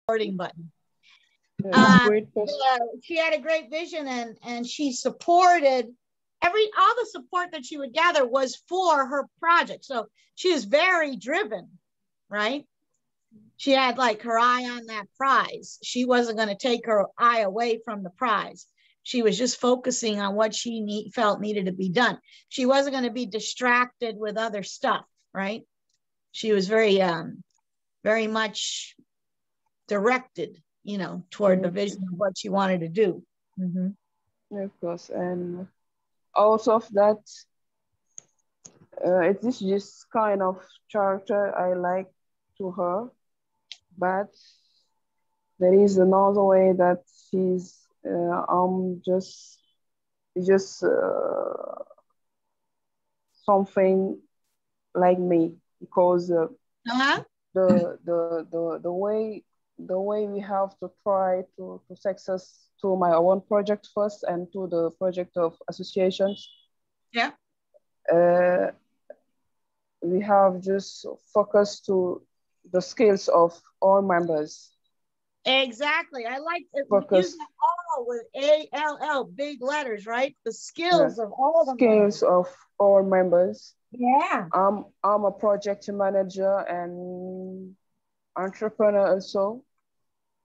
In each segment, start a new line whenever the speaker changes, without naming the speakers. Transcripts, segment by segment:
recording button. She had a great vision, and she supported all the support that she would gather was for her project. So she was very driven, right? She had like her eye on that prize. She wasn't going to take her eye away from the prize. She was just focusing on what she felt needed to be done. She wasn't going to be distracted with other stuff, right? She was very, very much directed, you know, toward the vision of what she wanted to do.
Of course, and out of that, it is just kind of character I like to her, but there is another way that she's just something like me, because the way we have to try to success to my own project first and to the project of associations.
Yeah.
We have just focused to the skills of all members.
Exactly. I like it. Use that all with ALL, big letters, right? The skills of all the
skills of all members.
Yeah.
I'm a project manager and entrepreneur also,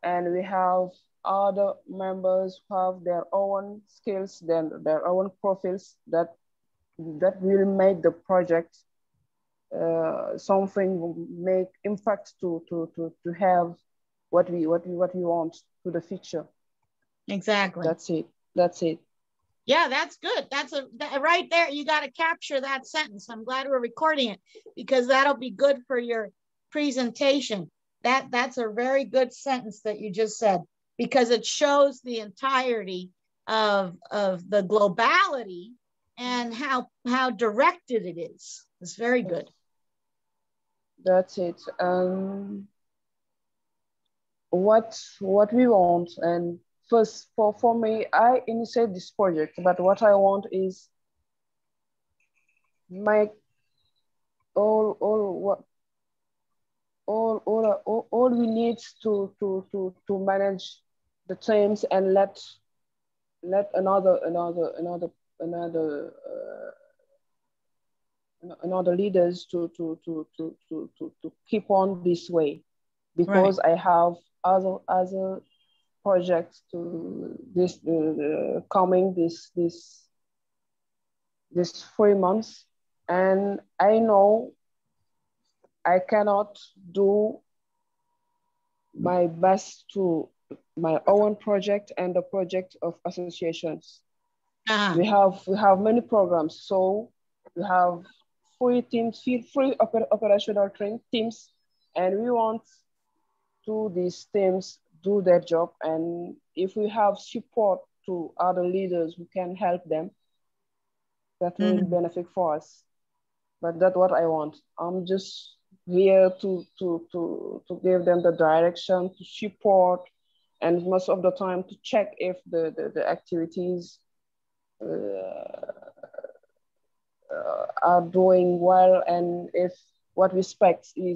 and we have other members who have their own skills, their own profiles that will make the project something will make impact to have what we want to the future.
Exactly.
That's it.
Yeah, that's good. That's right there. You got to capture that sentence. I'm glad we're recording it, because that'll be good for your presentation. That's a very good sentence that you just said, because it shows the entirety of the globality and how directed it is. It's very good.
That's it. What we want, and first for me, I initiate this project, but what I want is make all we need to manage the teams and let another leaders to keep on this way, because right. I have other projects to this coming this 3 months, and I know I cannot do my best to my own project and the project of associations. We have many programs, so we have free operational teams, and we want to these teams do their job, and if we have support to other leaders who can help them, that will benefit for us. But that's what I want. I'm just here to give them the direction, to support, and most of the time to check if the activities are doing well, and if what we expect will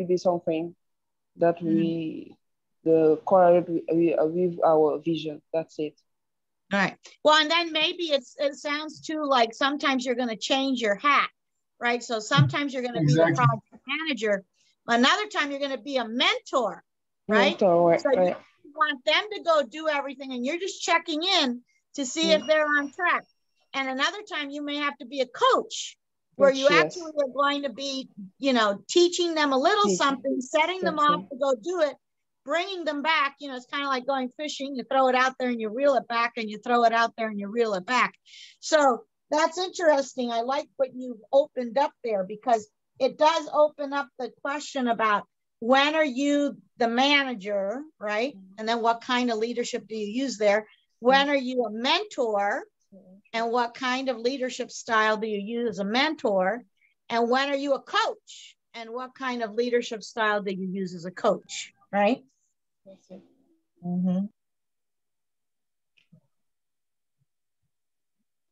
be something that correlate with our vision. That's it.
All right. Well, and then maybe it sounds too like sometimes you're going to change your hat, right? So sometimes you're going to be the project manager. Another time you're going to be a mentor, right?
So
you want them to go do everything, and you're just checking in to see if they're on track. And another time you may have to be a coach, where you actually are going to be, teaching them a little something, setting them off to go do it, bringing them back. It's kind of like going fishing. You throw it out there and you reel it back, and you throw it out there and you reel it back. So that's interesting. I like what you've opened up there, because it does open up the question about when are you the manager, right? And then what kind of leadership do you use there? When are you a mentor? And what kind of leadership style do you use as a mentor? And when are you a coach? And what kind of leadership style do you use as a coach, right?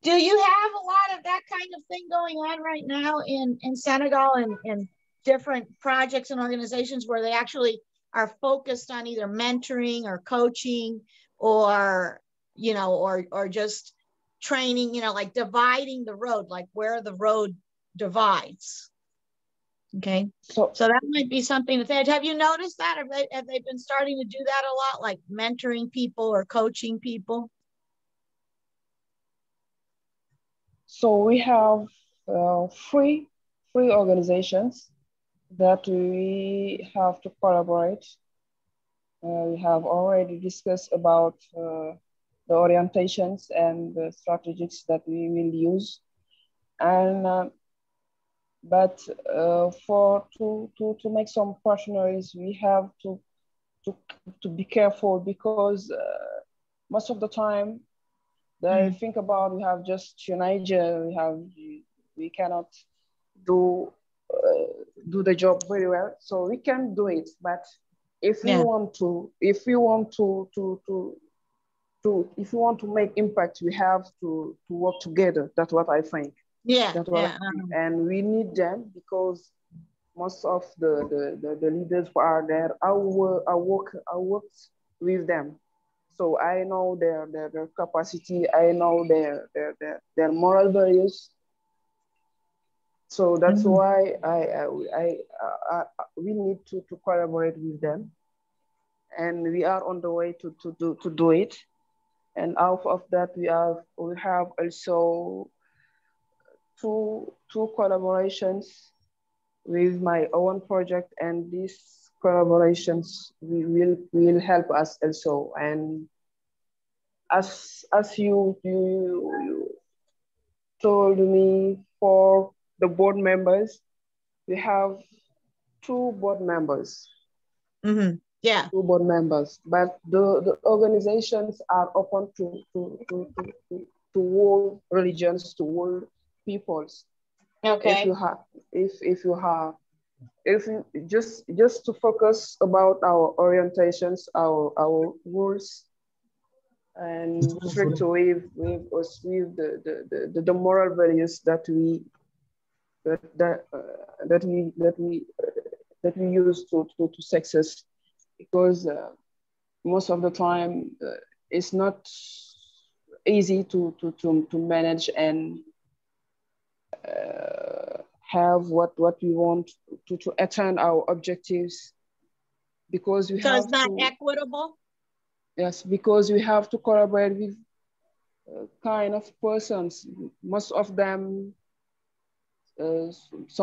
Do you have a lot of that kind of thing going on right now in Senegal and different projects and organizations where they actually are focused on either mentoring or coaching or, you know, or just training, you know, like dividing the road, like where the road divides. Okay. So that might be something to say. Have you noticed that? Have they been starting to do that a lot, like mentoring people or coaching people?
So we have three organizations that we have to collaborate. We have already discussed about the orientations and the strategies that we will use. And but to make some partneries, we have to be careful, because most of the time they think about, we have just Niger, we cannot do the job very well, so we can do it. But if we want to make impact, we have to work together. That's what I think. And we need them, because most of the leaders who are there, I work with them. So I know their capacity, I know their moral values. So that's why we need to collaborate with them, and we are on the way to do it. And out of that, we have also two collaborations with my own project, and these collaborations will help us also. And as you told me, for the board members, we have 2 board members.
Yeah.
2 board members, but the organizations are open to all religions, to all peoples.
Okay.
If you just to focus about our orientations, our rules, and strict with the moral values that we use to success, because most of the time it's not easy to manage and have what we want to attain our objectives, because we have
it's not equitable.
Yes, because we have to collaborate with kind of persons. Most of them, most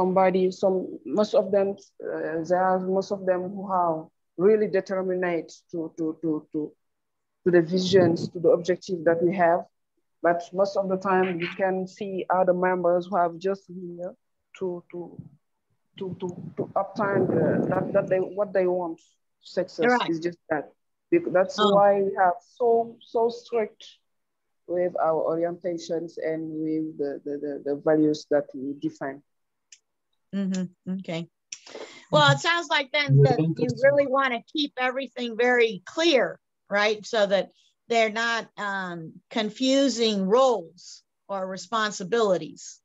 of them who are really determined to the visions, to the objective that we have. But most of the time, we can see other members who have just here to obtain what they want. Success is just that. That's why we have so strict with our orientations and with the values that we define.
Okay. Well, it sounds like then that you really want to keep everything very clear, right? So that they're not confusing roles or responsibilities.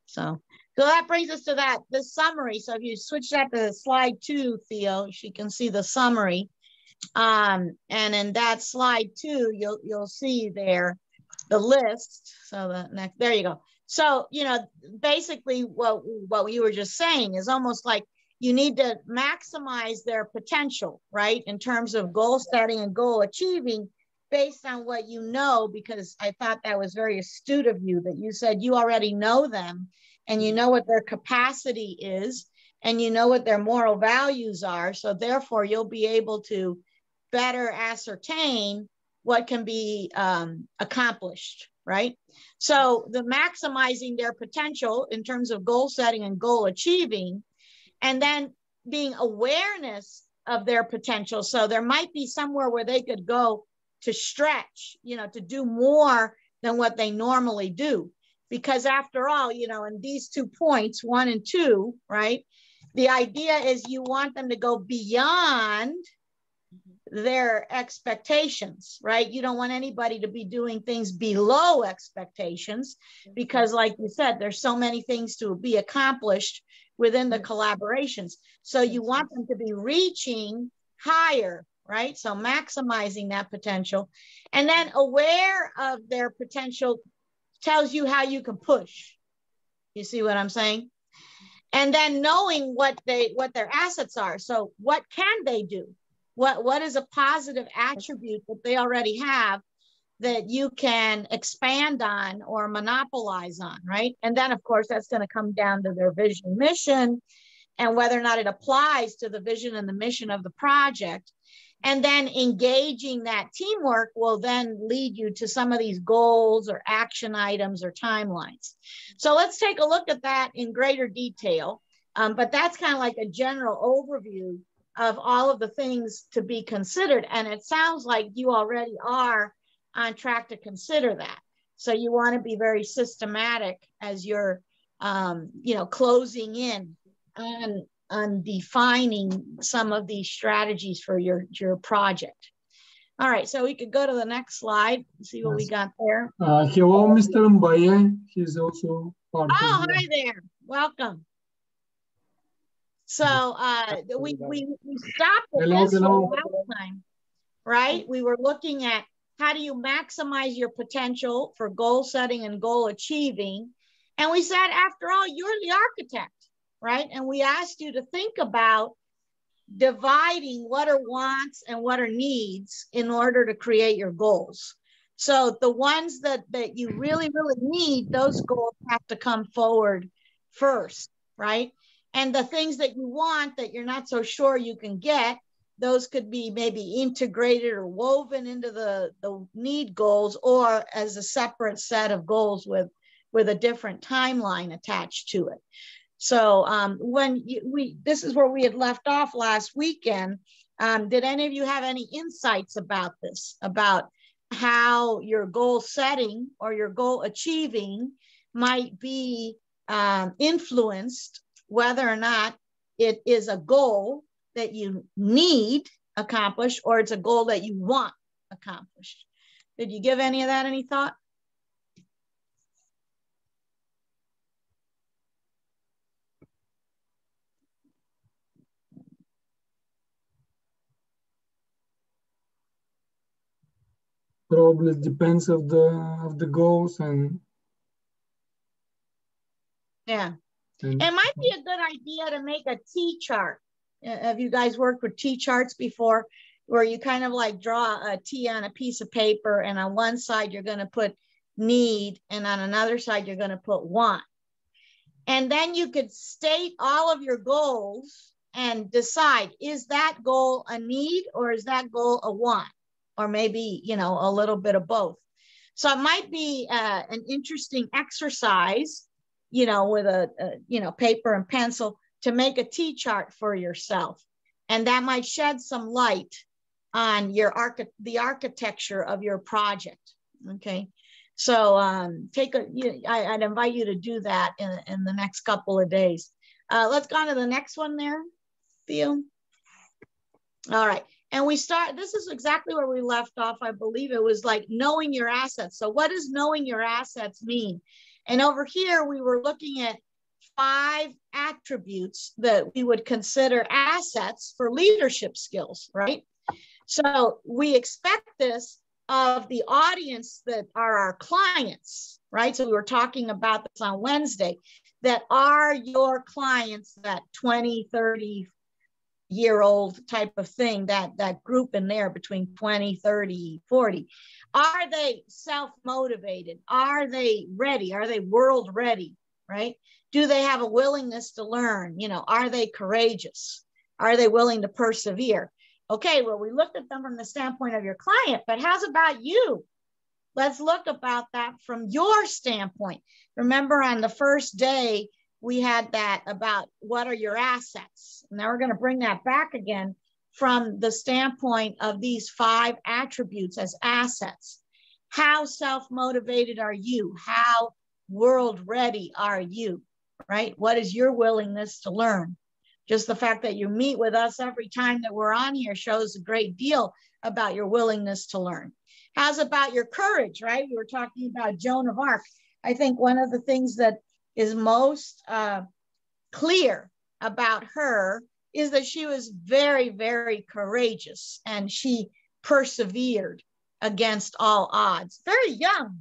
So that brings us to the summary. So if you switch that to slide 2, Theo, you can see the summary. And in that slide 2, you'll see there the list. So the next, there you go. So, you know, basically what you were just saying is almost like you need to maximize their potential, right? In terms of goal setting and goal achieving based on what you know, because I thought that was very astute of you that you said you already know them and you know what their capacity is and you know what their moral values are. So therefore you'll be able to better ascertain what can be accomplished, right? So the maximizing their potential in terms of goal setting and goal achieving, and then being awareness of their potential. So there might be somewhere where they could go to stretch, you know, to do more than what they normally do. Because after all, you know, in these 2 points, 1 and 2, right? The idea is you want them to go beyond their expectations, right? You don't want anybody to be doing things below expectations because like you said, there's so many things to be accomplished within the collaborations. So you want them to be reaching higher, right? So maximizing that potential, and then aware of their potential tells you how you can push. You see what I'm saying? And then knowing what their assets are. So what can they do? What is a positive attribute that they already have that you can expand on or monopolize on, right? And then of course, that's going to come down to their vision, mission, and whether or not it applies to the vision and the mission of the project. And then engaging that teamwork will then lead you to some of these goals or action items or timelines. So let's take a look at that in greater detail. But that's kind of like a general overview of all of the things to be considered. And it sounds like you already are on track to consider that. So you want to be very systematic as you're, closing in on defining some of these strategies for your project. All right, so we could go to the next slide and see what we got there.
Hello, Mr. Mbaye. He's also part of
hi there. Welcome. So we stopped at this last time, right? We were looking at how do you maximize your potential for goal setting and goal achieving. And we said, after all, you're the architect, right? And we asked you to think about dividing what are wants and what are needs in order to create your goals. So the ones that you really, really need, those goals have to come forward first, right? And the things that you want that you're not so sure you can get, those could be maybe integrated or woven into the need goals, or as a separate set of goals with a different timeline attached to it. So this is where we had left off last weekend. Did any of you have any insights about this, about how your goal setting or your goal achieving might be influenced, whether or not it is a goal that you need accomplished or it's a goal that you want accomplished? Did you give any of that any thought?
Probably depends of the goals and
yeah. It might be a good idea to make a T-chart. Have you guys worked with T-charts before, where you kind of like draw a T on a piece of paper, and on one side you're going to put need, and on another side you're going to put want. And then you could state all of your goals and decide, is that goal a need or is that goal a want? Or maybe, a little bit of both. So it might be an interesting exercise, with a paper and pencil, to make a T-chart for yourself. And that might shed some light on the architecture of your project, okay? So I'd invite you to do that in the next couple of days. Let's go on to the next one there, Theo. All right. And this is exactly where we left off. I believe it was like knowing your assets. So what does knowing your assets mean? And over here, we were looking at 5 attributes that we would consider assets for leadership skills, right? So we expect this of the audience that are our clients, right? So we were talking about this on Wednesday, that are your clients that 20, 30, year-old type of thing, that group in there between 20, 30, 40. Are they self-motivated? Are they ready? Are they world ready, right? Do they have a willingness to learn? Are they courageous? Are they willing to persevere? Okay, well, we looked at them from the standpoint of your client, but how's about you? Let's look about that from your standpoint. Remember, on the first day, we had that about what are your assets. Now we're going to bring that back again from the standpoint of these 5 attributes as assets. How self-motivated are you? How world ready are you, right? What is your willingness to learn? Just the fact that you meet with us every time that we're on here shows a great deal about your willingness to learn. How's about your courage, right? We were talking about Joan of Arc. I think one of the things that is most clear about her is that she was very, very courageous, and she persevered against all odds. Very young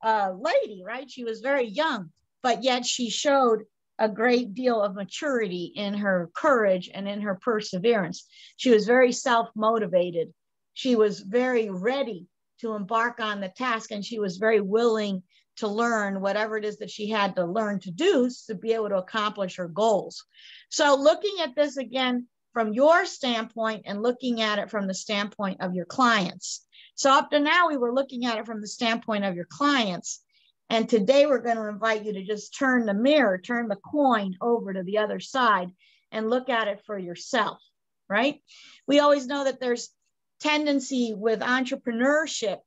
lady, right? She was very young, but yet she showed a great deal of maturity in her courage and in her perseverance. She was very self-motivated. She was very ready to embark on the task, and she was very willing to learn whatever it is that she had to learn to do to be able to accomplish her goals. So looking at this again from your standpoint and looking at it from the standpoint of your clients. So up to now, we were looking at it from the standpoint of your clients. And today we're going to invite you to just turn the mirror, turn the coin over to the other side and look at it for yourself, right? We always know that there's tendency with entrepreneurship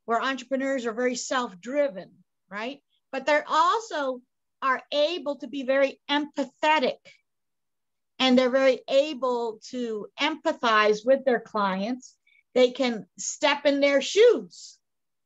where entrepreneurs are very self-driven, right? But they're also are able to be very empathetic, and they're very able to empathize with their clients. They can step in their shoes,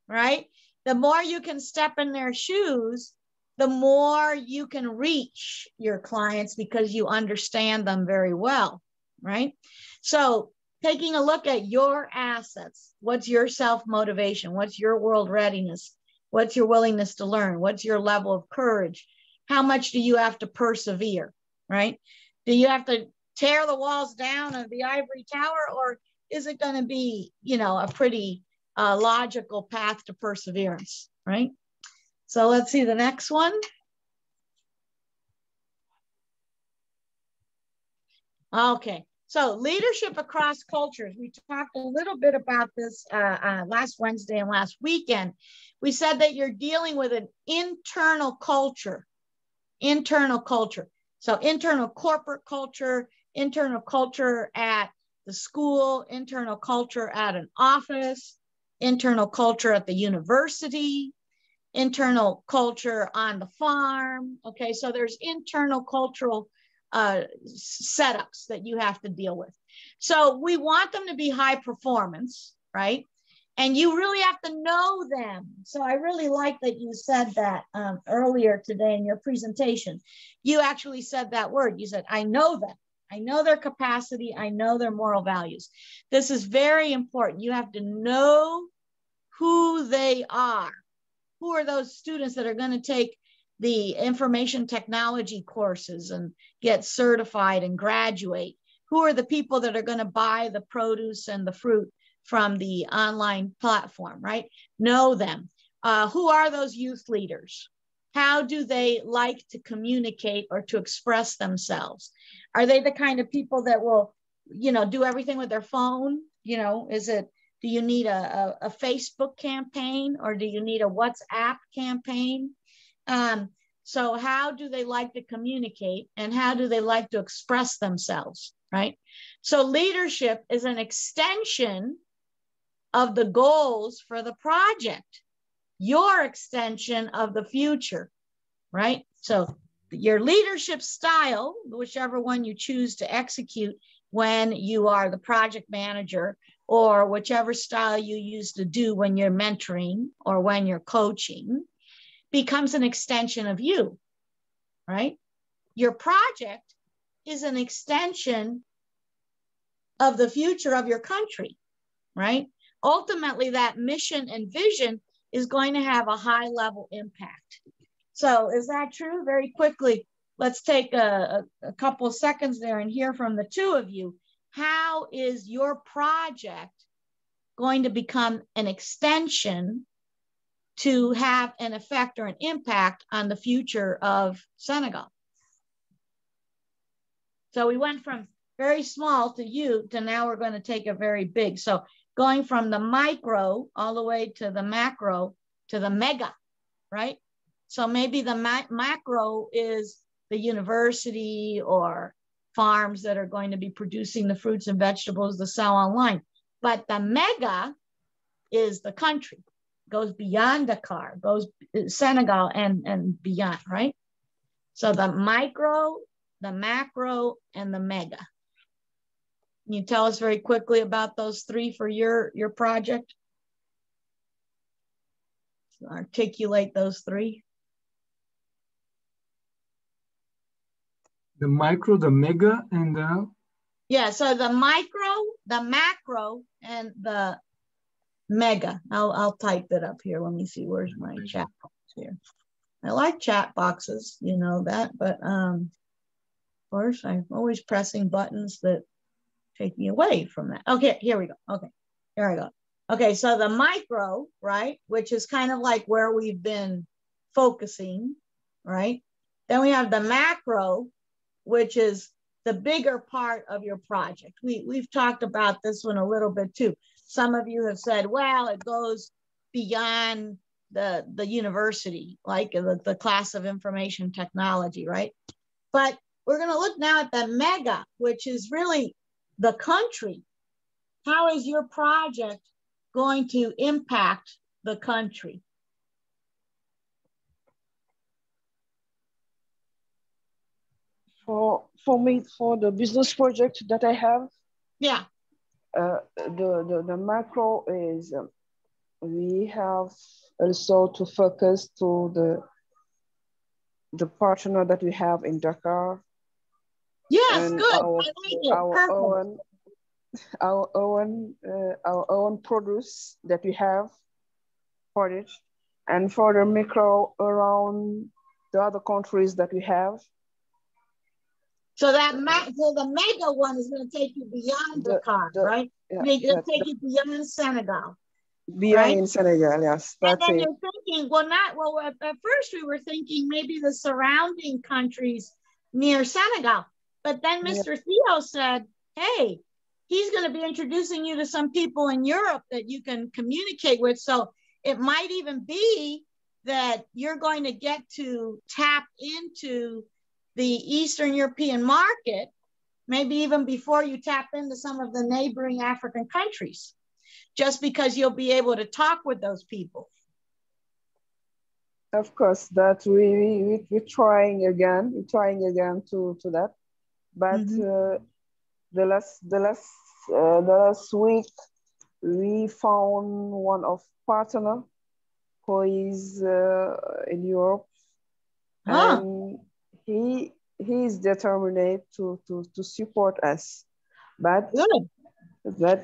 right? The more you can step in their shoes, the more you can reach your clients because you understand them very well, right? So taking a look at your assets, what's your self-motivation? What's your world readiness? What's your willingness to learn? What's your level of courage? How much do you have to persevere, right? Do you have to tear the walls down of the ivory tower, or is it going to be, you know, a pretty logical path to perseverance, right? So let's see the next one. Okay, so leadership across cultures. We talked a little bit about this last Wednesday and last weekend. We said that you're dealing with an internal culture, So internal corporate culture, internal culture at the school, internal culture at an office, internal culture at the university, internal culture on the farm. Okay, so there's internal cultural setups that you have to deal with. So we want them to be high performance, right? And you really have to know them. So I really like that you said that earlier today in your presentation. You actually said that word. You said, I know them. I know their capacity. I know their moral values. This is very important. You have to know who they are. Who are those students that are going to take the information technology courses and get certified and graduate? Who are the people that are going to buy the produce and the fruit from the online platform, right? Know them. Who are those youth leaders? How do they like to communicate or to express themselves? Are they the kind of people that will, you know, do everything with their phone? You know, do you need a Facebook campaign, or do you need a WhatsApp campaign? So how do they like to communicate, and how do they like to express themselves, right? So leadership is an extension of the goals for the project, your extension of the future, right? So your leadership style, whichever one you choose to execute when you are the project manager, or whichever style you use to do when you're mentoring or when you're coaching, becomes an extension of you, right? Your project is an extension of the future of your country, right? Ultimately, that mission and vision is going to have a high level impact. So is that true? Very quickly, let's take a couple of seconds there and hear from the two of you. How is your project going to become an extension to have an effect or an impact on the future of Senegal? So we went from very small to you to now we're going to take a very big. So going from the micro all the way to the macro to the mega, right? So maybe the macro is the university or farms that are going to be producing the fruits and vegetables to sell online. But the mega is the country, goes beyond Dakar, goes Senegal and beyond, right? So the micro, the macro, and the mega. Can you tell us very quickly about those three for your project? Articulate those three.
The micro, the mega, and the...
Yeah, so the micro, the macro, and the mega. I'll type it up here. Let me see, where's my chat box here? I like chat boxes, you know that, but of course I'm always pressing buttons that take me away from that. Okay, here we go. Okay, here I go. Okay, so the micro, right, which is kind of like where we've been focusing, right? Then we have the macro, which is the bigger part of your project. We've talked about this one a little bit too. Some of you have said, well, it goes beyond the university, like the class of information technology, right? But we're gonna look now at the mega, which is really the country. How is your project going to impact the country?
For me, for the business project that I have,
yeah,
the macro is we have also to focus to the partner that we have in Dakar.
Yes, good. I like it.
Our own produce that we have for it, and for the micro around the other countries that we have.
So that so the mega one is going to take you beyond Dakar, right?
Yeah,
it'll take you beyond Senegal.
Beyond in Senegal, yes.
And then you're thinking, well, at first we were thinking maybe the surrounding countries near Senegal. But then Mr. Theo said, hey, he's going to be introducing you to some people in Europe that you can communicate with. So it might even be that you're going to get to tap into the Eastern European market, maybe even before you tap into some of the neighboring African countries, just because you'll be able to talk with those people.
Of course, that we're trying again. We're trying again to that, but the last week we found one of partner who is in Europe, and he is determined to support us, but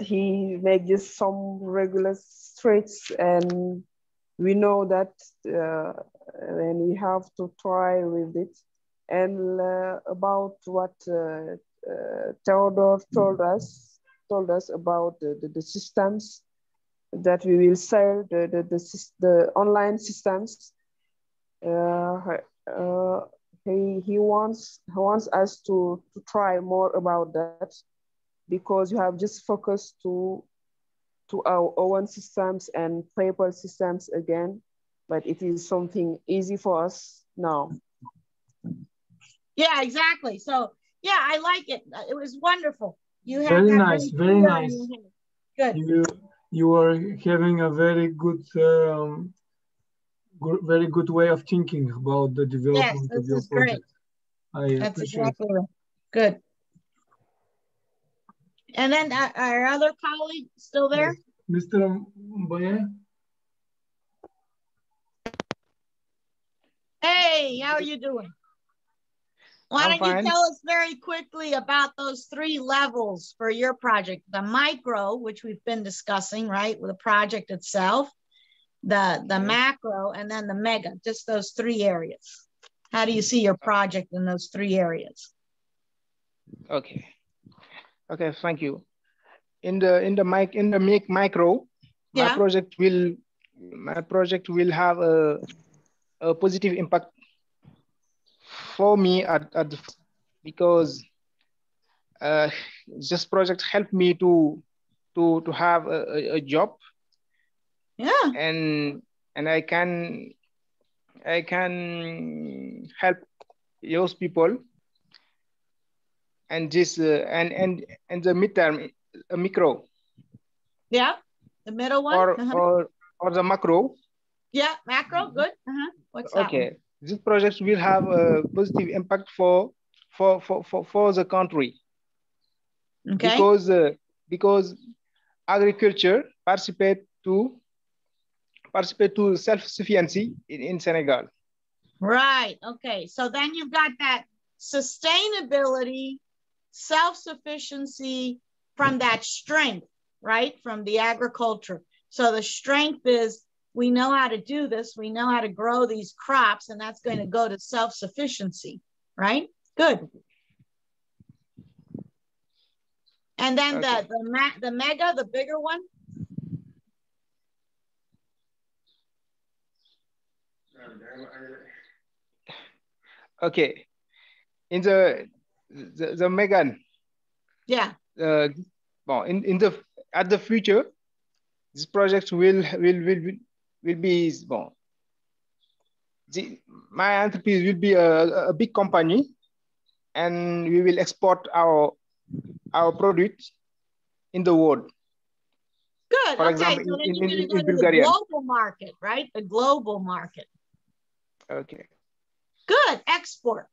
he makes just some regular streets, and we know that and we have to try with it. And about what Theodore told us about the systems that we will sell, the online systems. He wants us to try more about that, because you have just focused to our own systems and PayPal systems again, but it is something easy for us now.
Yeah, exactly. So yeah, I like it. It was wonderful. You have
very nice, very nice.
Good.
You are having a very good very good way of thinking about the development of your project.
That's exactly right. Good. And then our other colleague still there?
Yes. Mr. Mbaye?
Hey, how are you doing? Why don't you tell us very quickly about those 3 levels for your project? The micro, which we've been discussing, right, with the project itself, the macro, and then the mega, just those 3 areas. How do you see your project in those 3 areas?
Okay, thank you. In the micro, my project will have a positive impact for me because this project helped me to have a job.
Yeah.
And I can help those people. And this and the midterm, a micro.
Yeah, the middle one.
Or the macro.
Yeah, macro, good. What's that?
Okay, this project will have a positive impact for the country.
Okay.
Because agriculture participate to self-sufficiency in Senegal.
Right. Okay. So then you've got that sustainability, self-sufficiency from that strength, right? From the agriculture. So the strength is we know how to do this. We know how to grow these crops, and that's going to go to self-sufficiency, right? Good. And then okay. the mega, the bigger one.
Okay. In the Megan.
Yeah.
Well, in the at the future, this project will be well. My enterprise will be a big company, and we will export our products in the world.
Good. For example, so then you're going to go to the global market, right? The global market.
Okay.
Good.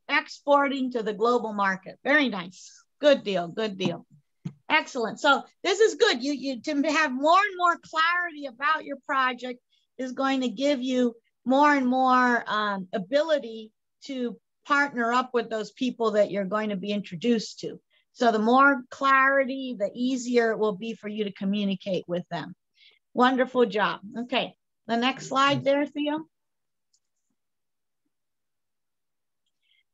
Exporting to the global market. Very nice. Good deal. Good deal. Excellent. So this is good. You to have more and more clarity about your project is going to give you more and more ability to partner up with those people that you're going to be introduced to. So the more clarity, the easier it will be for you to communicate with them. Wonderful job. Okay, the next slide there, Theo.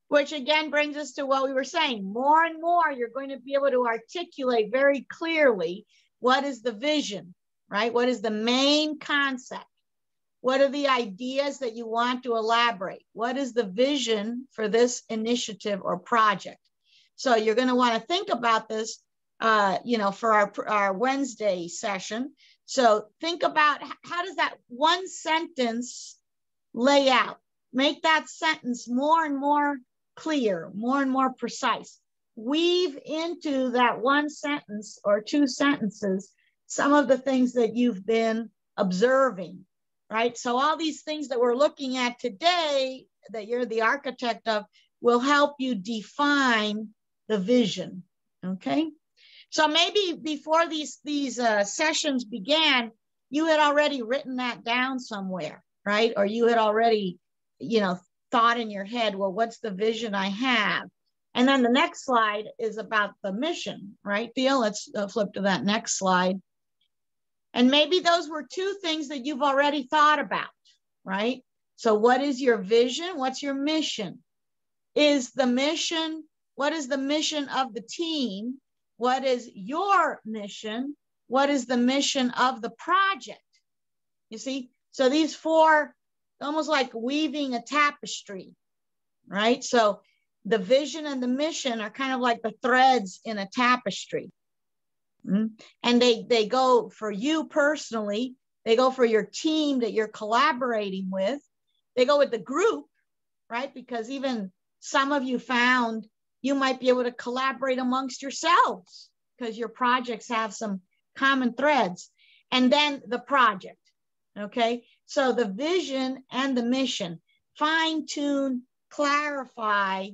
Which again brings us to what we were saying. More and more, you're going to be able to articulate very clearly what is the vision, right? What is the main concept? What are the ideas that you want to elaborate? What is the vision for this initiative or project? So you're going to want to think about this, you know, for our Wednesday session. So think about how does that one sentence lay out? Make that sentence more and more clear, more and more precise. Weave into that one sentence or two sentences some of the things that you've been observing, right? So all these things that we're looking at today that you're the architect of will help you define the vision, okay? So maybe before these sessions began, you had already written that down somewhere, right? Or you had already, you know, thought in your head, well, what's the vision I have? And then the next slide is about the mission, right, Theo? Let's flip to that next slide. And maybe those were two things that you've already thought about, right? So what is your vision? What's your mission? Is the mission, what is the mission of the team? What is your mission? What is the mission of the project? You see, so these four, almost like weaving a tapestry, right? So the vision and the mission are kind of like the threads in a tapestry. And they go for you personally, they go for your team that you're collaborating with, they go with the group, right? Because even some of you found you might be able to collaborate amongst yourselves because your projects have some common threads. And then the project, okay? So the vision and the mission, fine tune, clarify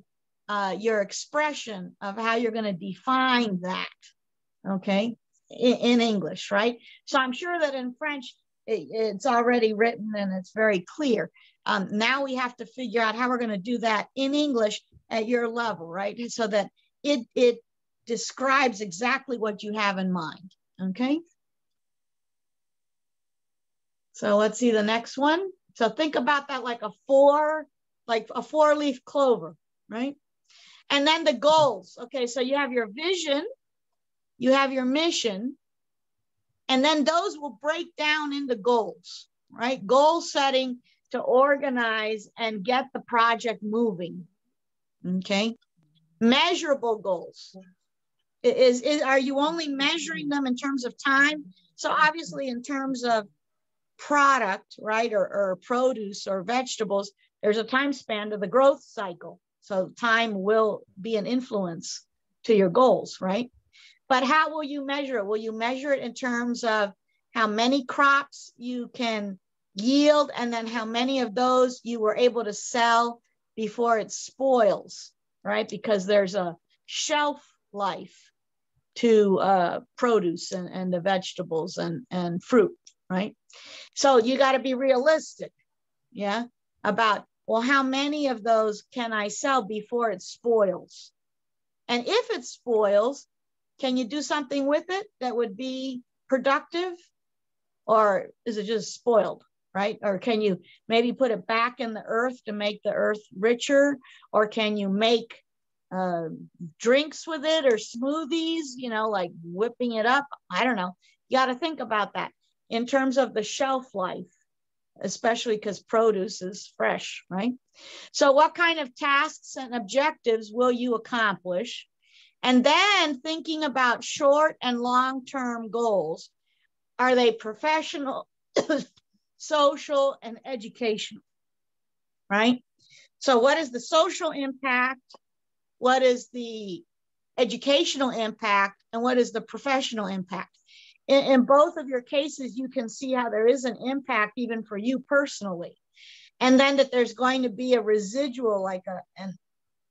your expression of how you're going to define that, okay, in English, right? So I'm sure that in French, it's already written and it's very clear. Now we have to figure out how we're going to do that in English at your level, right? So that it describes exactly what you have in mind, okay? So let's see the next one. So think about that like a four-leaf clover, right? And then the goals. Okay, so you have your vision, you have your mission, and then those will break down into goals, right? Goal setting to organize and get the project moving, okay? Measurable goals. Are you only measuring them in terms of time? So obviously in terms of product, right, or produce or vegetables, there's a time span to the growth cycle. So time will be an influence to your goals, right? But how will you measure it? Will you measure it in terms of how many crops you can yield and then how many of those you were able to sell before it spoils, right? Because there's a shelf life to produce and the vegetables and fruit, right? So you got to be realistic, yeah, about well, how many of those can I sell before it spoils? And if it spoils, can you do something with it that would be productive? Or is it just spoiled, right? Or can you maybe put it back in the earth to make the earth richer? Or can you make drinks with it or smoothies, you know, like whipping it up? I don't know. You got to think about that in terms of the shelf life, especially because produce is fresh, right? So what kind of tasks and objectives will you accomplish? And then thinking about short and long-term goals. Are they professional, social, and educational, right? So what is the social impact? What is the educational impact? And what is the professional impact? In both of your cases, you can see how there is an impact even for you personally. And then that there's going to be a residual, like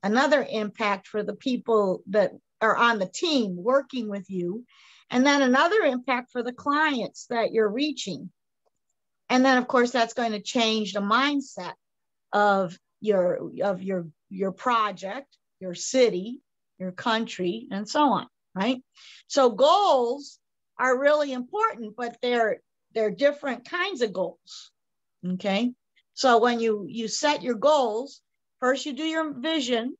another impact for the people that are on the team working with you. And then another impact for the clients that you're reaching. And then of course, that's going to change the mindset of your project, your city, your country, and so on, right? So goals are really important, but they're different kinds of goals, okay? So when you set your goals, first you do your vision,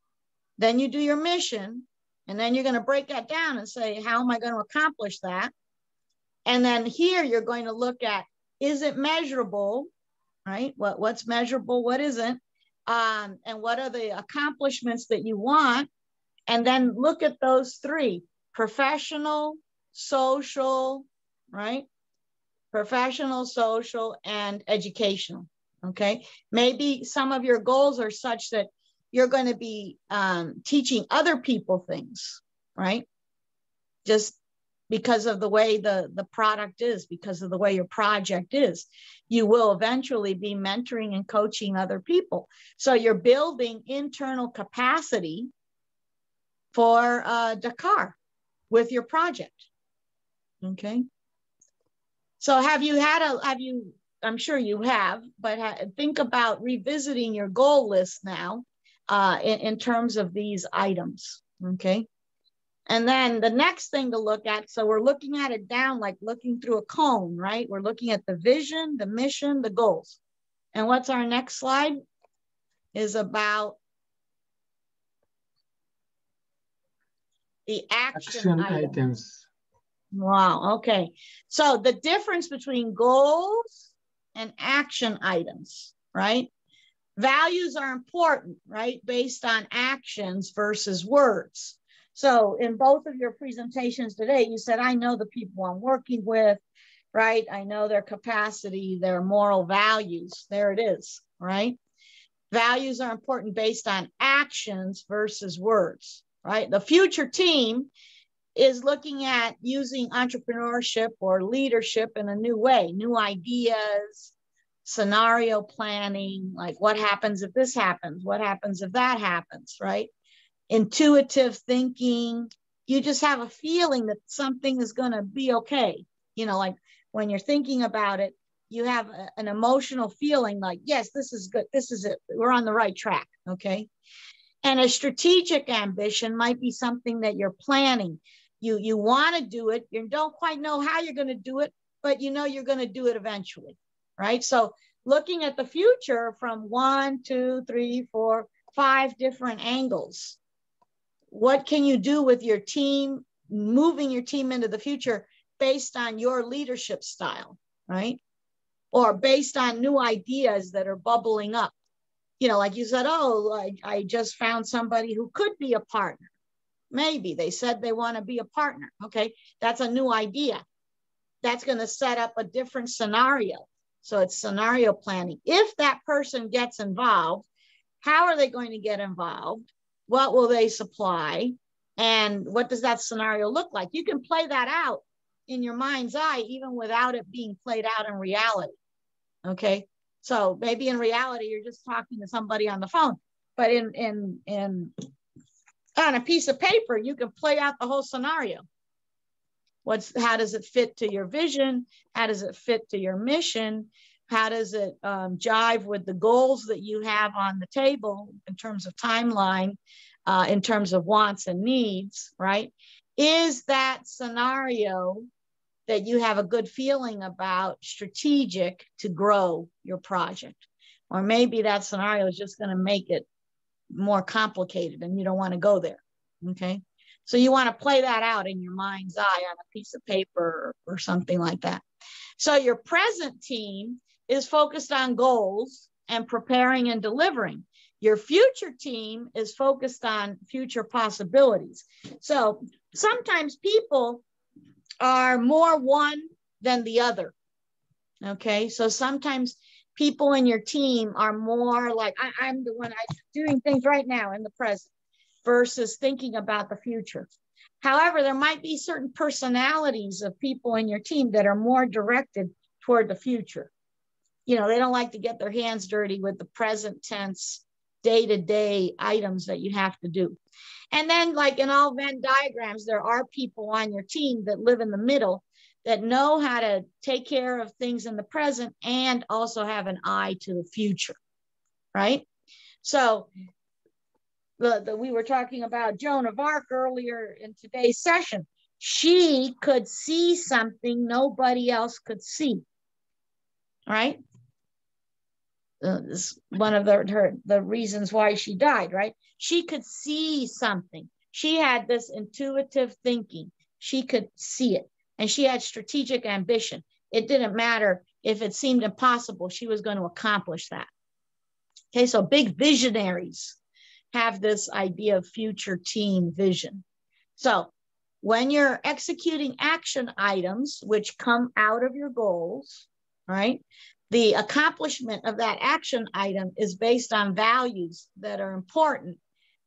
then you do your mission, and then you're going to break that down and say, how am I going to accomplish that? And then here you're going to look at, is it measurable, right? What's measurable, what isn't? And what are the accomplishments that you want? And then look at those three: professional, social, right? Professional, social, and educational, okay? Maybe some of your goals are such that you're going to be teaching other people things, right? Just because of the way the product is, because of the way your project is. You will eventually be mentoring and coaching other people. So you're building internal capacity for Dakar with your project, okay? So I'm sure you have, but think about revisiting your goal list now in terms of these items, okay? And then the next thing to look at, so we're looking at it down like looking through a cone, right? We're looking at the vision, the mission, the goals. And what's our next slide? Is about the action items. Wow, okay. So the difference between goals and action items, right? Values are important, right? Based on actions versus words. So in both of your presentations today, you said, I know the people I'm working with, right? I know their capacity, their moral values. There it is, right? Values are important based on actions versus words, right? The future team is looking at using entrepreneurship or leadership in a new way, new ideas, scenario planning, like what happens if this happens? What happens if that happens, right? Intuitive thinking. You just have a feeling that something is going to be okay. You know, like when you're thinking about it, you have an emotional feeling like, yes, this is good. This is it. We're on the right track. Okay. And a strategic ambition might be something that you're planning. You want to do it. You don't quite know how you're going to do it, but you know you're going to do it eventually, right? So looking at the future from 1, 2, 3, 4, 5 different angles. What can you do with your team, moving your team into the future based on your leadership style, right? Or based on new ideas that are bubbling up. You know, like you said, oh, I just found somebody who could be a partner. Maybe they said they want to be a partner. Okay, that's a new idea. That's going to set up a different scenario. So it's scenario planning. If that person gets involved, how are they going to get involved? What will they supply? And what does that scenario look like? You can play that out in your mind's eye, even without it being played out in reality. Okay. So maybe in reality, you're just talking to somebody on the phone, but on a piece of paper, you can play out the whole scenario. How does it fit to your vision? How does it fit to your mission? How does it jive with the goals that you have on the table in terms of timeline, in terms of wants and needs, right? Is that scenario that you have a good feeling about strategic to grow your project? Or maybe that scenario is just going to make it more complicated and you don't want to go there, okay? So you want to play that out in your mind's eye on a piece of paper or something like that. So your present team is focused on goals and preparing and delivering. Your future team is focused on future possibilities. So sometimes people are more one than the other, okay? So sometimes people in your team are more like, I'm the one doing things right now in the present versus thinking about the future. However, there might be certain personalities of people in your team that are more directed toward the future. You know, they don't like to get their hands dirty with the present tense, day-to-day items that you have to do. And then, like in all Venn diagrams, there are people on your team that live in the middle that know how to take care of things in the present and also have an eye to the future, right? So we were talking about Joan of Arc earlier in today's session. She could see something nobody else could see, right? This one of the reasons why she died, right? She could see something. She had this intuitive thinking. She could see it. And she had strategic ambition. It didn't matter if it seemed impossible, she was going to accomplish that. Okay, so big visionaries have this idea of future team vision. So when you're executing action items, which come out of your goals, right? The accomplishment of that action item is based on values that are important,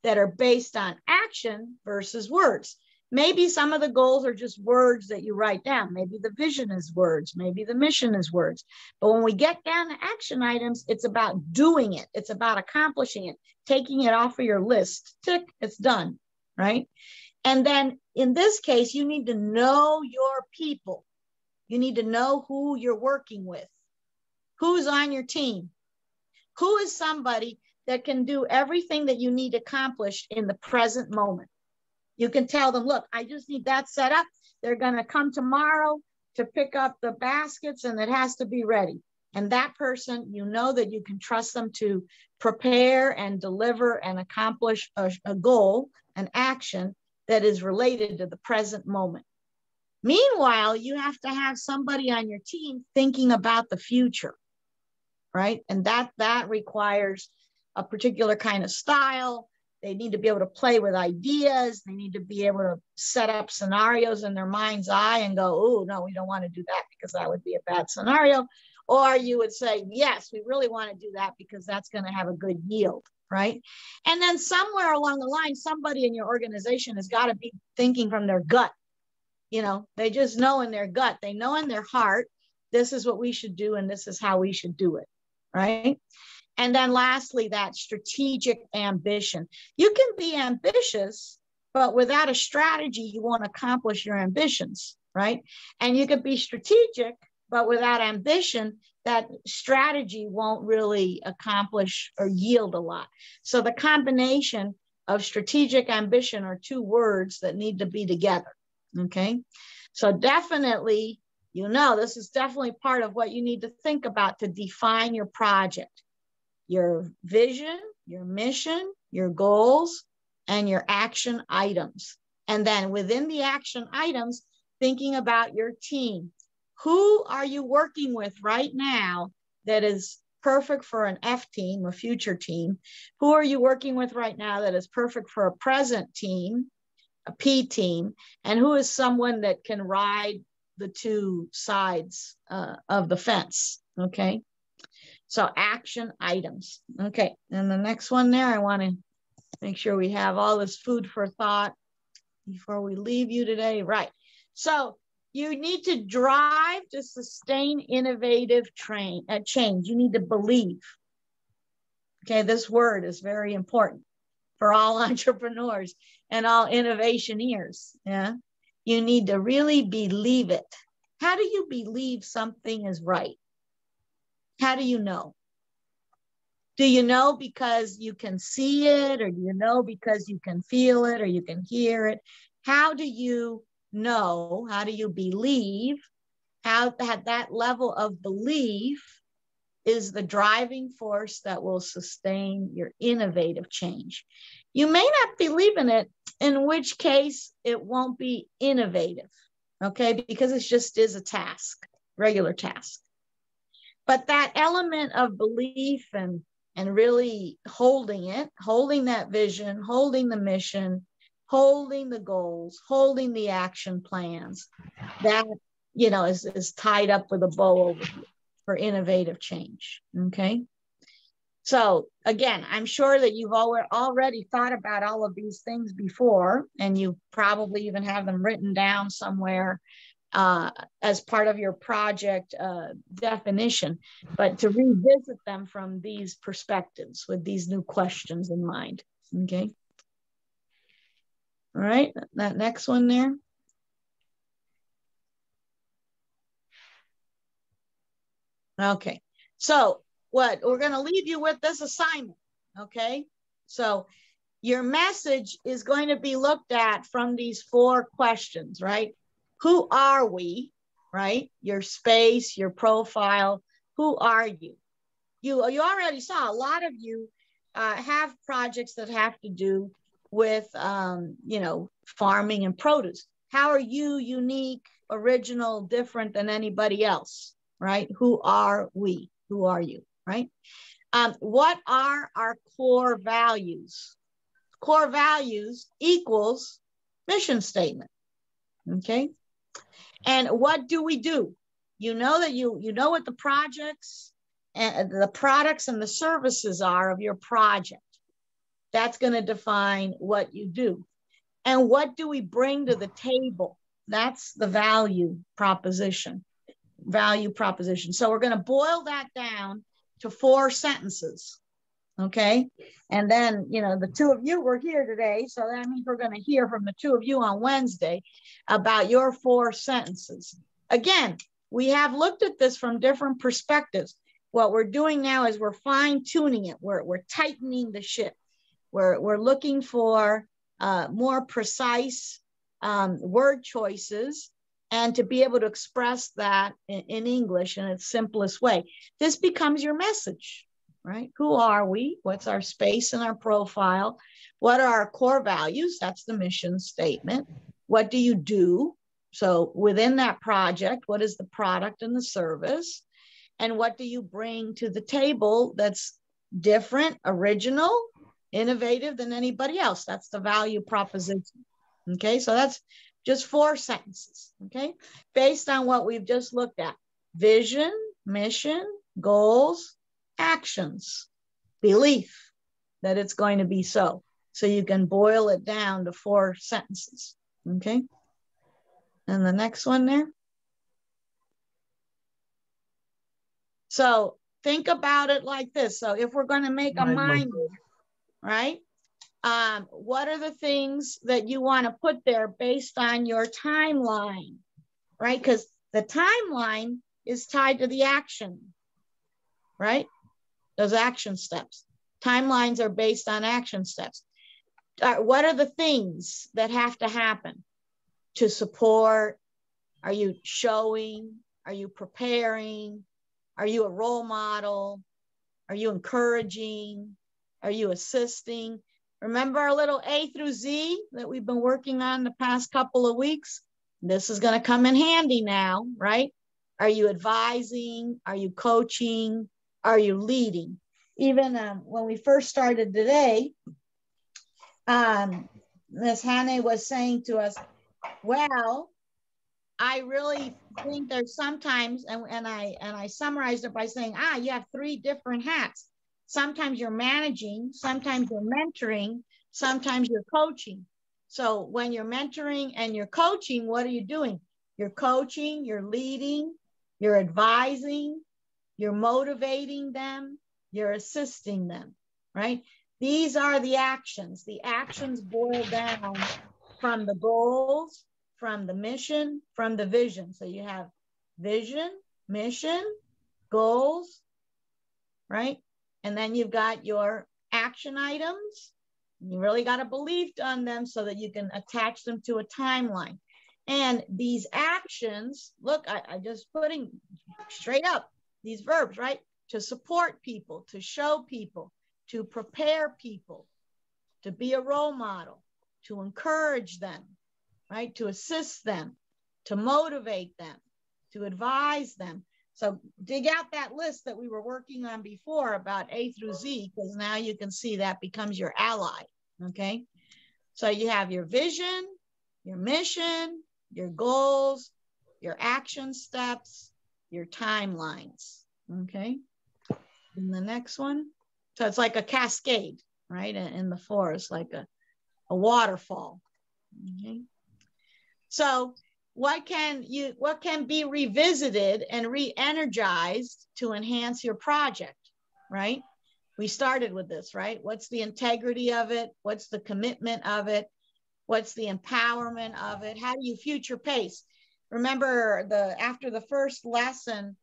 that are based on action versus words. Maybe some of the goals are just words that you write down. Maybe the vision is words. Maybe the mission is words. But when we get down to action items, it's about doing it. It's about accomplishing it, taking it off of your list. Tick, it's done, right? And then in this case, you need to know your people. You need to know who you're working with. Who's on your team? Who is somebody that can do everything that you need accomplished in the present moment? You can tell them, look, I just need that set up. They're going to come tomorrow to pick up the baskets and it has to be ready. And that person, you know that you can trust them to prepare and deliver and accomplish a goal, an action that is related to the present moment. Meanwhile, you have to have somebody on your team thinking about the future, right? And that requires a particular kind of style. They need to be able to play with ideas. They need to be able to set up scenarios in their mind's eye and go, oh, no, we don't want to do that because that would be a bad scenario. Or you would say, yes, we really want to do that because that's going to have a good yield, right? And then somewhere along the line, somebody in your organization has got to be thinking from their gut. You know, they just know in their gut, they know in their heart, this is what we should do and this is how we should do it, right? And then lastly, that strategic ambition. You can be ambitious, but without a strategy, you won't accomplish your ambitions, right? And you could be strategic, but without ambition, that strategy won't really accomplish or yield a lot. So the combination of strategic ambition are two words that need to be together, okay? So definitely, you know, this is definitely part of what you need to think about to define your project. Your vision, your mission, your goals, and your action items. And then within the action items, thinking about your team. Who are you working with right now that is perfect for an F team, a future team? Who are you working with right now that is perfect for a present team, a P team? And who is someone that can ride the two sides of the fence, okay? So action items. Okay, and the next one there, I want to make sure we have all this food for thought before we leave you today. Right. So you need to drive to sustain innovative change. You need to believe. Okay, this word is very important for all entrepreneurs and all innovationeers. Yeah, you need to really believe it. How do you believe something is right? How do you know? Do you know because you can see it, or do you know because you can feel it, or you can hear it? How do you know? How do you believe? How that level of belief is the driving force that will sustain your innovative change. You may not believe in it, in which case it won't be innovative, okay? Because it just is a task, regular task. But that element of belief and really holding it, holding that vision, holding the mission, holding the goals, holding the action plans, that, you know, is tied up with a bow over here for innovative change, okay? So again, I'm sure that you've already thought about all of these things before, and you probably even have them written down somewhere as part of your project definition, but to revisit them from these perspectives with these new questions in mind, okay? All right, that next one there. Okay, so what we're going to leave you with this assignment, okay? So your message is going to be looked at from these 4 questions, right? Who are we, right? Your space, your profile. Who are you? You already saw a lot of you have projects that have to do with, you know, farming and produce. How are you unique, original, different than anybody else, right? Who are we? Who are you, right? What are our core values? Core values equals mission statement, okay? And what do we do? You know that you know what the projects and the products and the services are of your project. That's going to define what you do. And what do we bring to the table? That's the value proposition. Value proposition. So we're going to boil that down to 4 sentences. Okay. And then, you know, the 2 of you were here today. So that means we're going to hear from the 2 of you on Wednesday about your 4 sentences. Again, we have looked at this from different perspectives. What we're doing now is we're fine tuning it. We're tightening the ship. We're looking for more precise word choices, and to be able to express that in English in its simplest way. This becomes your message, right? Who are we? What's our space and our profile? What are our core values? That's the mission statement. What do you do? So within that project, what is the product and the service? And what do you bring to the table that's different, original, innovative than anybody else? That's the value proposition. Okay, so that's just 4 sentences, okay? Based on what we've just looked at. Vision, mission, goals, actions, belief that it's going to be so. So you can boil it down to 4 sentences, okay? And the next one there. So think about it like this. So if we're going to make a mind map, right? What are the things that you want to put there based on your timeline, right? Because the timeline is tied to the action, right? Those action steps. Timelines are based on action steps. What are the things that have to happen to support? Are you showing? Are you preparing? Are you a role model? Are you encouraging? Are you assisting? Remember our little A through Z that we've been working on the past couple of weeks? This is going to come in handy now, right? Are you advising? Are you coaching? Are you leading? Even when we first started today, Ms. Hannah was saying to us, well, I really think there's sometimes, and I summarized it by saying, you have 3 different hats. Sometimes you're managing, sometimes you're mentoring, sometimes you're coaching. So when you're mentoring and you're coaching, what are you doing? You're coaching, you're leading, you're advising, you're motivating them, you're assisting them, right? These are the actions. The actions boil down from the goals, from the mission, from the vision. So you have vision, mission, goals, right? And then you've got your action items. You really got to believe on them so that you can attach them to a timeline. And these actions, look, I just putting straight up these verbs, right? To support people, to show people, to prepare people, to be a role model, to encourage them, right? To assist them, to motivate them, to advise them. So dig out that list that we were working on before about A through Z, because now you can see that becomes your ally, okay? So you have your vision, your mission, your goals, your action steps, your timelines, okay? And the next one, so it's like a cascade, right? In the forest, like a waterfall, okay? So what can be revisited and re-energized to enhance your project, right? We started with this, right? What's the integrity of it? What's the commitment of it? What's the empowerment of it? How do you future pace? Remember after the first lesson,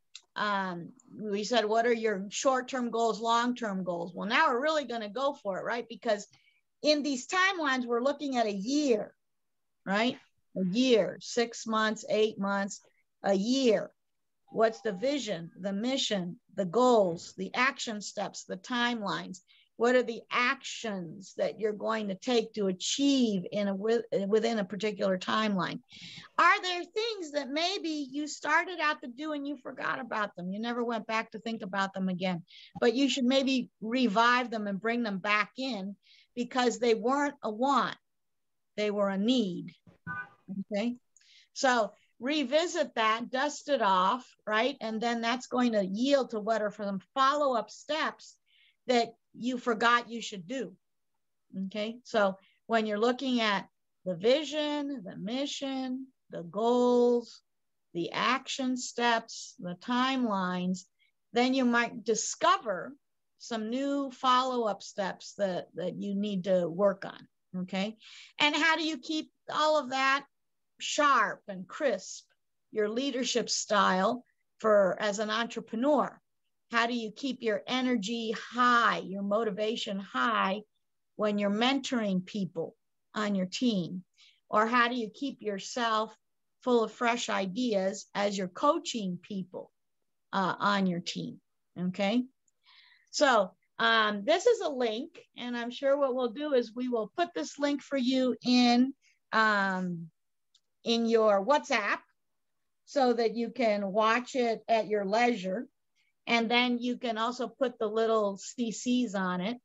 we said, what are your short-term goals, long-term goals? Well, now we're really going to go for it, right? Because in these timelines, we're looking at a year, right? A year, 6 months, 8 months, a year. What's the vision, the mission, the goals, the action steps, the timelines? What are the actions that you're going to take to achieve within a particular timeline? Are there things that maybe you started out to do and you forgot about them? You never went back to think about them again, but you should maybe revive them and bring them back in because they weren't a want, they were a need, okay? So revisit that, dust it off, right? And then that's going to yield to what are some follow-up steps that you forgot you should do, okay? So when you're looking at the vision, the mission, the goals, the action steps, the timelines, then you might discover some new follow-up steps that you need to work on, okay? And how do you keep all of that sharp and crisp? Your leadership style as an entrepreneur. How do you keep your energy high, your motivation high when you're mentoring people on your team? Or how do you keep yourself full of fresh ideas as you're coaching people on your team, okay? So this is a link, and I'm sure what we'll do is we will put this link for you in your WhatsApp so that you can watch it at your leisure. And then you can also put the little CCs on it,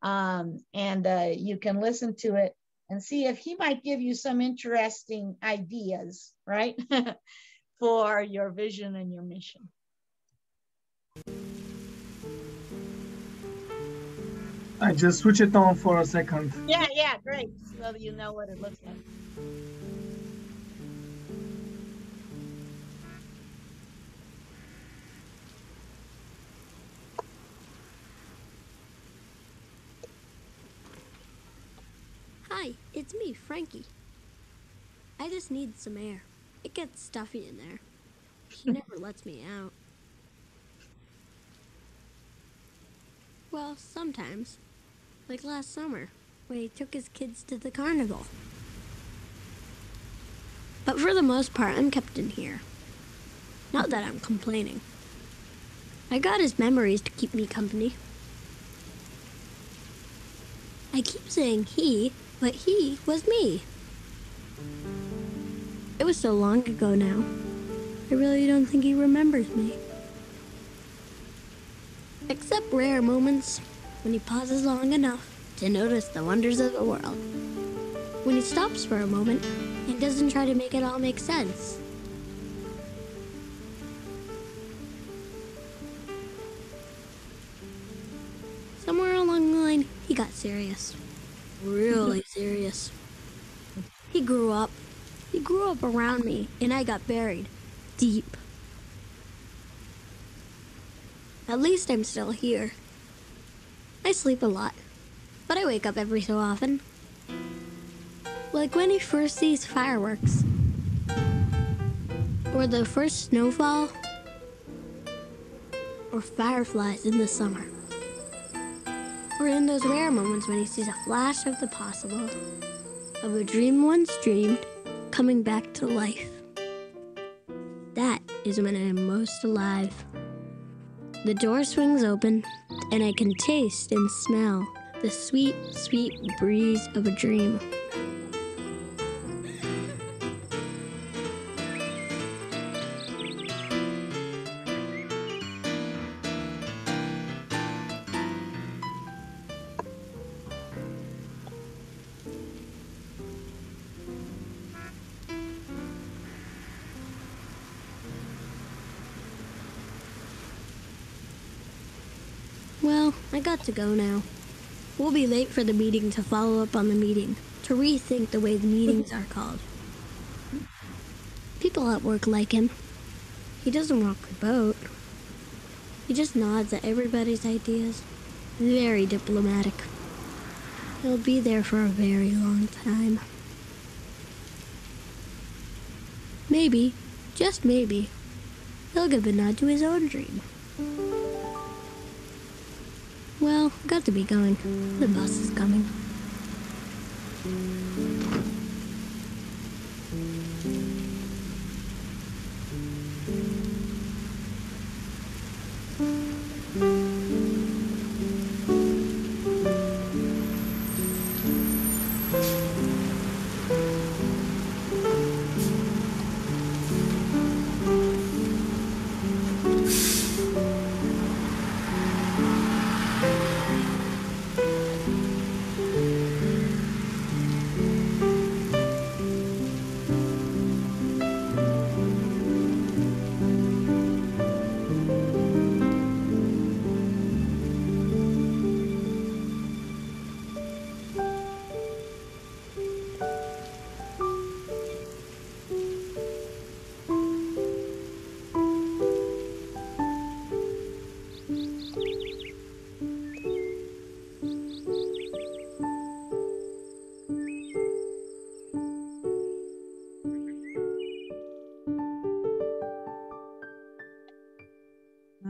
and you can listen to it and see if he might give you some interesting ideas, right? For your vision and your mission.
I just switch it on for a second.
Yeah, great. So that you know what it looks like.
Hi, it's me, Frankie. I just need some air. It gets stuffy in there. He never lets me out. Well, sometimes. Like last summer, when he took his kids to the carnival. But for the most part, I'm kept in here. Not that I'm complaining. I got his memories to keep me company. I keep saying he, but he was me. It was so long ago now. I really don't think he remembers me. Except rare moments when he pauses long enough to notice the wonders of the world. When he stops for a moment and doesn't try to make it all make sense. Somewhere along the line, he got serious. Really serious. He grew up. He grew up around me, and I got buried deep. At least I'm still here. I sleep a lot, but I wake up every so often. Like when he first sees fireworks, or the first snowfall, or fireflies in the summer. Or in those rare moments when he sees a flash of the possible, of a dream once dreamed coming back to life. That is when I am most alive. The door swings open, and I can taste and smell the sweet, sweet breeze of a dream. Well, I got to go now. We'll be late for the meeting to follow up on the meeting, to rethink the way the meetings are called. People at work like him. He doesn't rock the boat. He just nods at everybody's ideas. Very diplomatic. He'll be there for a very long time. Maybe, just maybe, he'll give a nod to his own dream. Well, got to be going. The bus is coming.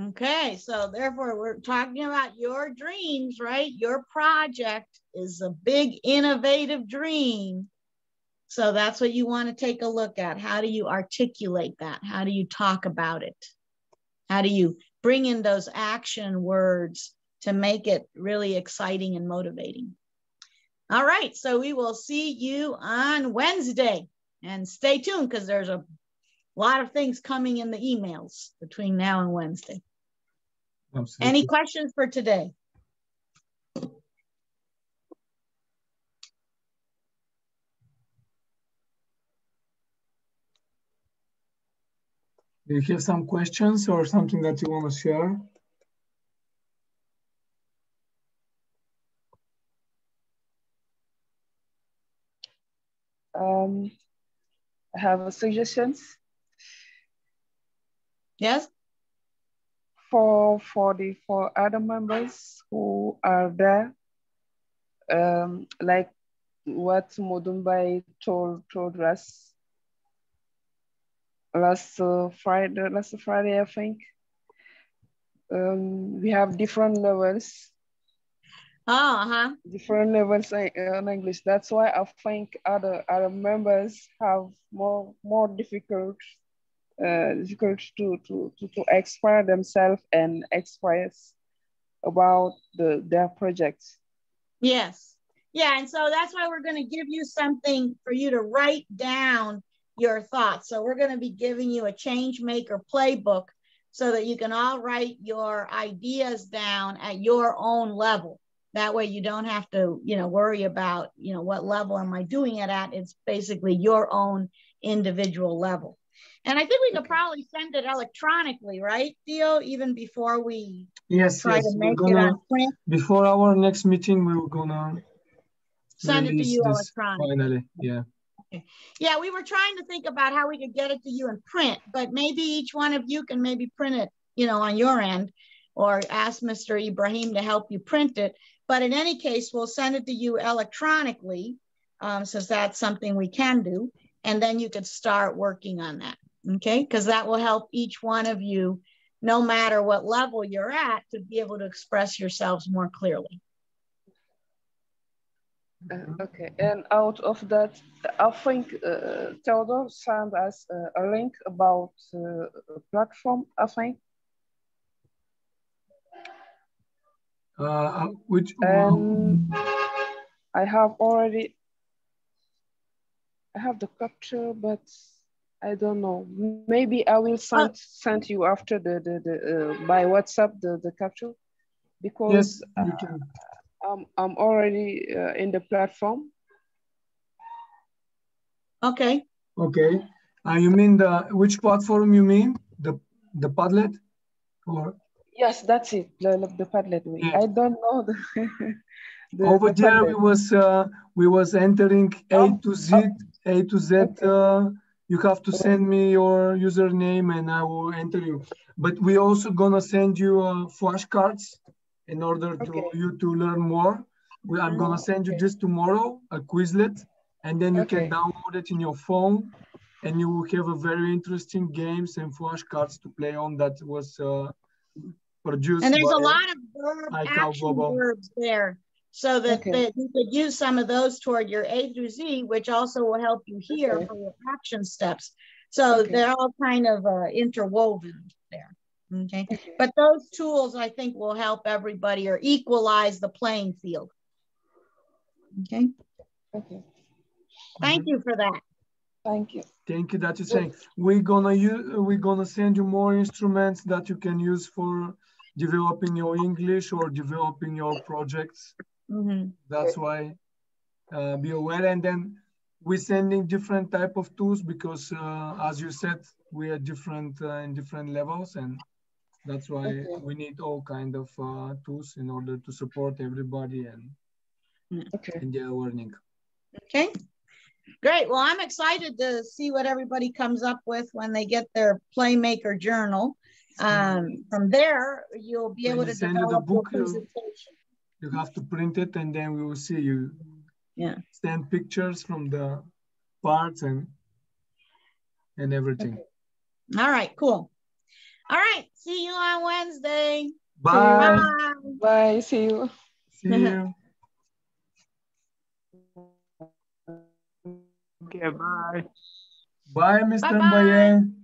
Okay, so therefore we're talking about your dreams, right? Your project is a big innovative dream. So that's what you want to take a look at. How do you articulate that? How do you talk about it? How do you bring in those action words to make it really exciting and motivating? All right, so we will see you on Wednesday, and stay tuned because there's a lot of things coming in the emails between now and Wednesday.
Absolutely.
Any questions for today?
Do you have some questions or something that you want to share?
I have suggestions.
Yes.
For other members who are there, like what Modumbai told us last Friday, I think. We have different levels. Different levels in English. That's why I think other members have more difficult to express themselves and express about their projects.
Yes. Yeah, and so that's why we're going to give you something for you to write down your thoughts. So we're going to be giving you a change maker playbook so that you can all write your ideas down at your own level. That way you don't have to, worry about, what level am I doing it at? It's basically your own individual level. And I think we could probably send it electronically, right, Theo, even before we try to make it on print?
Before our next meeting, we were gonna
send it to you electronically.
Finally, yeah.
Okay. Yeah, we were trying to think about how we could get it to you in print, but maybe each one of you can maybe print it, on your end, or ask Mr. Ibrahim to help you print it. But in any case, we'll send it to you electronically, since that's something we can do. And then you could start working on that, okay? Because that will help each one of you no matter what level you're at, to be able to express yourselves more clearly.
Okay, and out of that, I think Theodore sent us a link about a platform, I think.
Which
And I have the capture, but I don't know. Maybe I will send you after the by WhatsApp the capture, because
yes, you can.
I'm already in the platform.
Okay.
Okay. You mean which platform you mean? The Padlet? Or
yes, that's it. The Padlet.
yes.
I don't know
over there we was entering A to Z. Okay. You have to send me your username and I will enter you. But we also gonna send you flashcards in order to you to learn more. I'm gonna send you this tomorrow, a Quizlet, and then you can download it in your phone, and you will have a very interesting games and flashcards to play on that was produced.
And there's a lot of action verbs there, so that, that you could use some of those toward your A through Z, which also will help you here for your action steps. So they're all kind of interwoven there. Okay. But those tools, I think, will help everybody or equalize the playing field. Okay. Thank you for that.
Thank you.
Thank you that you're saying. We're gonna send you more instruments that you can use for developing your English or developing your projects. That's why be aware. And then we're sending different type of tools because as you said, we are different in different levels, and that's why we need all kind of tools in order to support everybody and in their learning.
Okay. Great. Well, I'm excited to see what everybody comes up with when they get their Playmaker journal. From there, you'll be able to develop the book, your presentation.
You have to print it, and then we will see you. Send pictures from the parts and everything.
All right. Cool. All right. See you on Wednesday.
Bye.
Bye. Bye. See you.
See you.
Okay, bye.
Bye, Mr. Mbaye.